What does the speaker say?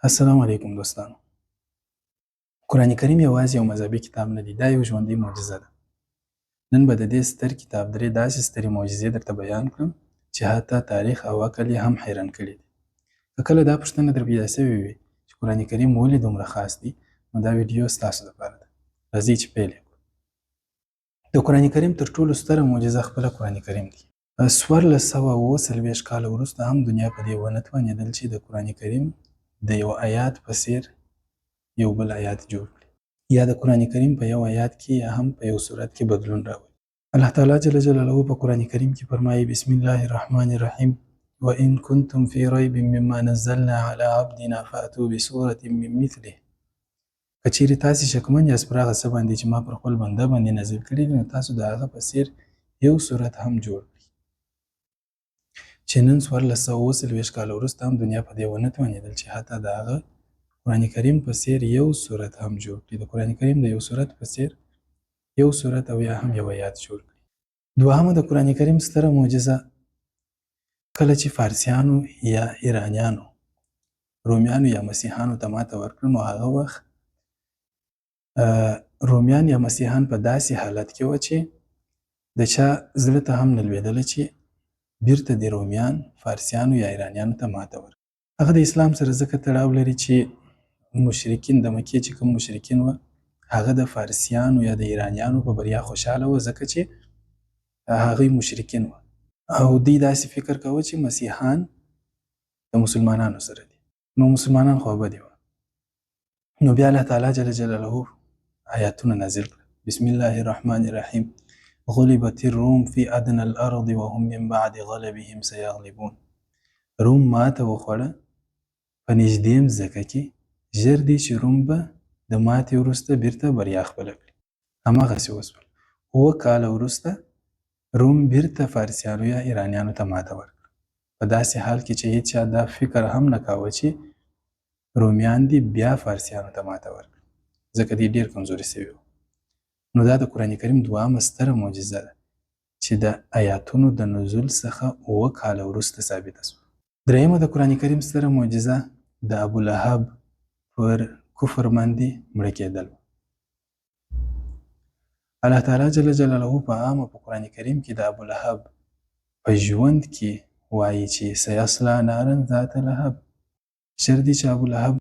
السلام علیکم دوستانو. قرآن کریم یوازې یو مذهبي کتاب نه دی، دا یو ژوندۍ معجزه ده. نن به د دې ستر کتاب درې داسې سترې معجزې درته بیان کړم چې حتی تاریخ او عقل یې هم حیران کړي دي. که کله دا پوښتنه در پیدا سوې وي چې قرآن کریم ولې دومره خاص دی، نو دا ویډیو ستاسو لپاره ده. راځئ چې پیل یې کړو. د قرآن کریم تر ټولو ستره معجزه خپله قرآن کریم دی. 1443 کاله وروسته هم دنیا په دې ونه توانېدل چې د قرآن کریم د یو آیات په څیر یو بل آیات جوړ کړي، یا د قرآن کریم په یو آیات کې یا هم په یو صورت کې بدلون راولي. الله تعالی جل جلاله په قرآن کریم کې فرمایي: بسم الله الرحمن الرحیم وإن كنتم في ريب مما نزلنا على عبدنا فأتوا بسورة من مثله. که چیرې تاسې شکمن یاست پر هغه څه باندې چې ما پر خپل بنده باندې نازل کړي دي، نو تاسو د هغه په څیر یو صورت هم جوړ کړئ. چې نن 1443 کاله وروسته هم دنیا په دې ونه توانېدل چې حتی د هغه قرآن کریم په څیر یو صورت هم جوړ کړي، د قرآن کریم د یو صورت په څیر یو صورت او یا هم یو آیات جوړ کړي. دوهمه د قرآن کریم ستره معجزه، کله چې فارسیانو یا ایرانیانو رومیانو یا مسیحانو ته ماته ورکړه، نو هغه وخت رومیان یا مسیحان په داسې حالت کې و چې د چا زړه ته هم نه لوېدله چې بیرته د رومیان فارسیانو یا ایرانیانو ته ماته ورکړي. هغه د اسلام سره ځکه تړاو لري چې مشرکین د مکې چې کوم مشرکین و، هغه د فارسیانو یا د ایرانیانو په بریا خوشحاله و، ځکه چې هغوی مشرکین و او دوی داسې فکر کوه چې مسیحان د مسلمانانو سره دي، نو مسلمانان خو بدي و. نو بیا الله تعالی جل جلاله آیاتونه نازل کړل: بسم الله الرحمن الرحیم غلبت الروم فی ادنى الارض وهم من بعد غلبهم سیغلبون. روم ماته وخوړه په نږدې مځکه کې، ژر دی چې روم به د ماتې وروسته بیرته بریا خپله کړي. هماغسې وسول. 7 کاله وروسته روم بیرته فارسیانو یا ایرانیانو ته ماته ورکړه، په داسې حال کې چې هیچا دا فکر هم نه کاوه چې رومیان دي بیا فارسیانو ته ماته ورکړه، ځکه دی ډېر کمزوري سوي وو. نو دا د قرآن کریم دوهمه ستره معجزه ده چې د آیاتونو د نزول څخه 7 کاله وروسته ثابته شوه. درېیمه د قرآن کریم ستره معجزه د ابولهب پر کفر باندې مړه کېدل. الله تعالی جل جلاله په عامه په قرآن کریم کې د ابولهب په ژوند کې وایي چې سیصلا نارا ذات لهب، ژر دی چې ابولهب